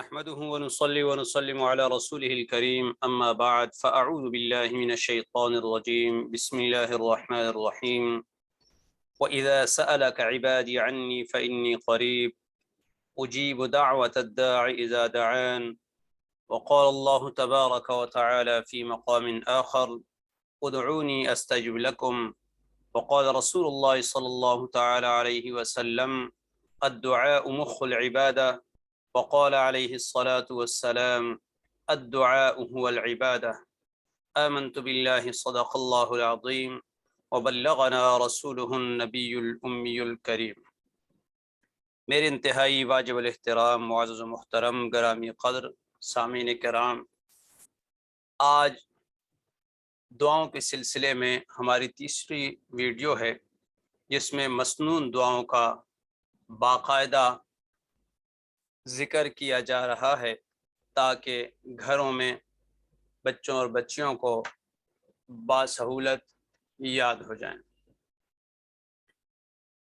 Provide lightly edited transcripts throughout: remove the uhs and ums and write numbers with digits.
نحمده ونصلي ونسلم على رسوله الكريم أما بعد فأعوذ بالله من الشيطان الرجيم بسم الله الرحمن الرحيم وإذا سألك عبادي عني فإني قريب أجيب دعوة الداع إذا دعان وقال الله تبارك وتعالى في مقام آخر ادعوني أستجب لكم وقال رسول الله صلى الله تعالى عليه وسلم الدعاء مخ العبادة وقال عليه الصلاة والسلام الدعاء هو العبادة آمنت بالله صدق الله العظيم وبلغنا رسوله النبي الأمي الكريم۔ میرے انتہائی واجب الاحترام معزز و محترم گرامی قدر سامعین کرام، آج دعاؤں کے سلسلے میں ہماری تیسری ویڈیو ہے جس میں مسنون دعاؤں کا باقاعدہ ذکر کیا جا رہا ہے تاکہ گھروں میں بچوں اور بچیوں کو باسہولت یاد ہو جائیں۔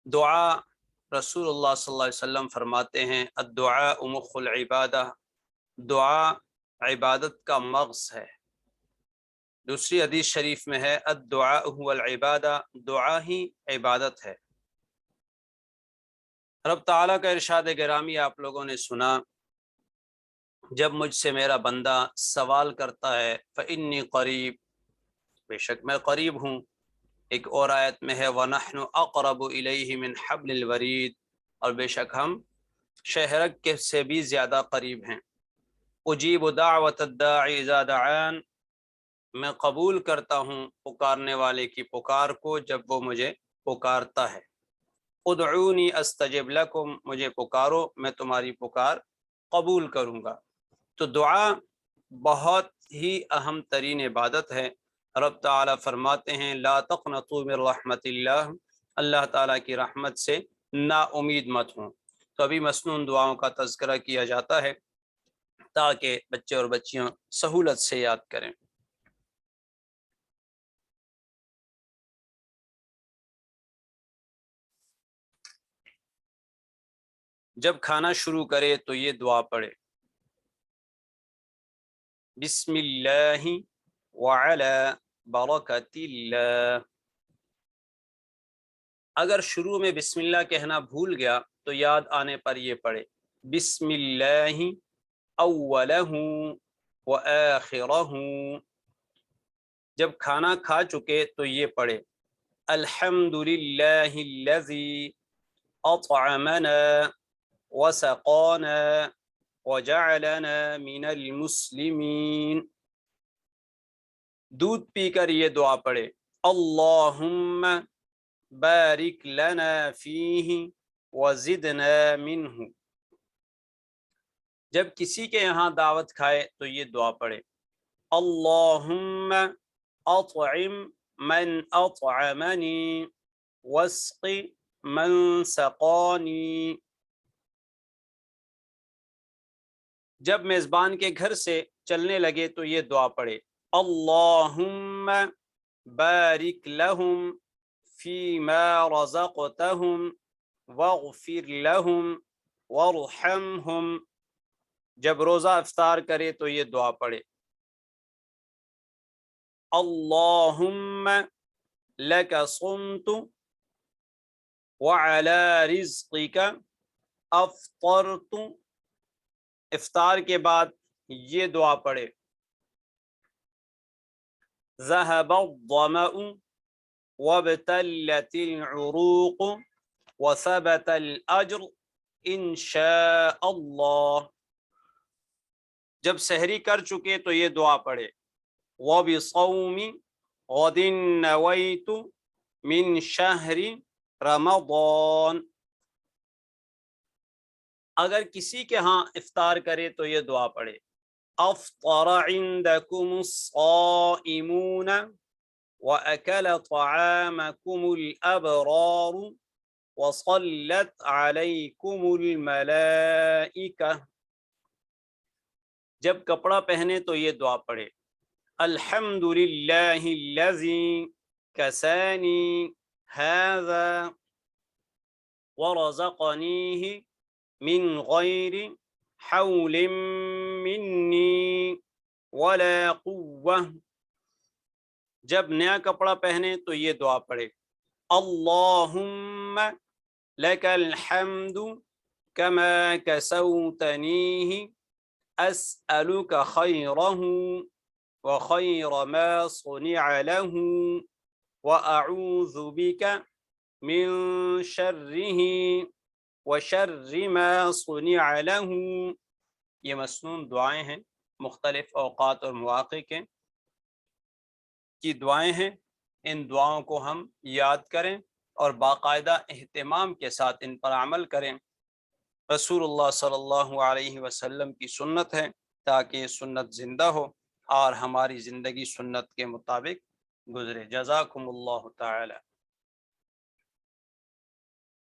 دعا رسول اللہ صلی اللہ علیہ وسلم فرماتے ہیں الدعاء مخ العبادہ، دعا عبادت کا مغز ہے۔ دوسری حدیث شریف میں ہے الدعاء هو العبادہ، دعا ہی عبادت ہے۔ رب تعالیٰ کا ارشاد گرامی آپ لوگوں نے سنا، جب مجھ سے میرا بندہ سوال کرتا ہے فإنی قریب، بے شک میں قریب ہوں۔ ایک اور آیت میں ہے وَنَحْنُ أَقْرَبُ إِلَيْهِ مِنْ حَبْلِ الْوَرِيدِ، اور بے شک ہم شہرک کے سے بھی زیادہ قریب ہیں۔ أُجِيبُ دَعْوَةَ الدَّاعِ إِذَا دَعَانِ، میں قبول کرتا ہوں پکارنے والے کی پکار کو جب وہ مجھے پکارتا ہے۔ ادعونی استجب لکم، مجھے پکارو میں تمہاری پکار قبول کروں گا۔ تو دعا بہت ہی اہم ترین عبادت ہے۔ رب تعالیٰ فرماتے ہیں لا تقنطوا من رحمت اللہ، اللہ تعالیٰ کی رحمت سے نا امید مت ہوں۔ تو ابھی مسنون دعاؤں کا تذکرہ کیا جاتا ہے تاکہ بچے اور بچیاں سہولت سے یاد کریں۔ جب کھانا شروع کرے تو یہ دعا پڑھے بسم اللہ وعلی برکت اللہ۔ اگر شروع میں بسم اللہ کہنا بھول گیا تو یاد آنے پر یہ پڑھے بسم اللہ اولہ وآخرہ۔ جب کھانا کھا چکے تو یہ پڑھے الحمد للہ الذی اطعمنا وسقانا وجعلنا من المسلمین۔ دودھ پی کر یہ دعا پڑھے اللہم بارک لنا فیہ وزدنا منہ۔ جب کسی کے یہاں دعوت کھائے تو یہ دعا پڑھے اللہم اطعم من اطعمنی واسق من سقانی۔ جب میزبان کے گھر سے چلنے لگے تو یہ دعا پڑھے اللہم بارک لہم فیما رزقتہم واغفر لہم وارحمہم۔ جب روزہ افطار کرے تو یہ دعا پڑھے اللہم لک صمت وعلی رزقک افطرت۔ افطار کے بعد یہ دعا پڑھے ذهب الظمأ وابتلت العروق وثبت الأجر ان شاء اللہ۔ جب سحری کر چکے تو یہ دعا پڑھے وبصوم غد نویت من شہر رمضان۔ اگر کسی کے ہاں افطار کرے تو یہ دعا پڑھے افطر عندکم الصائمون واکل طعامکم الابرار وصلت علیکم الملائکہ۔ جب کپڑا پہنے تو یہ دعا پڑھے الحمد للہ الذی کسانی هذا ورزقنیہ من غیر حول منی ولا قوة. جب نیا کپڑا پہنے تو یہ دعا پڑھے، اللہم لک الحمد کما کسوتنیہ اسألک خیرہ وخیر ما صنع له وأعوذ بک من شرہ وشر ما صنع له. یہ مسنون دعائیں ہیں، مختلف اوقات اور مواقع کے کی دعائیں ہیں. ان دعاؤں کو ہم یاد کریں اور باقاعدہ اہتمام کے ساتھ ان پر عمل کریں. رسول اللہ صلی اللہ علیہ وسلم کی سنت ہے، تاکہ یہ سنت زندہ ہو اور ہماری زندگی سنت کے مطابق گزرے. جزاکم اللہ تعالی.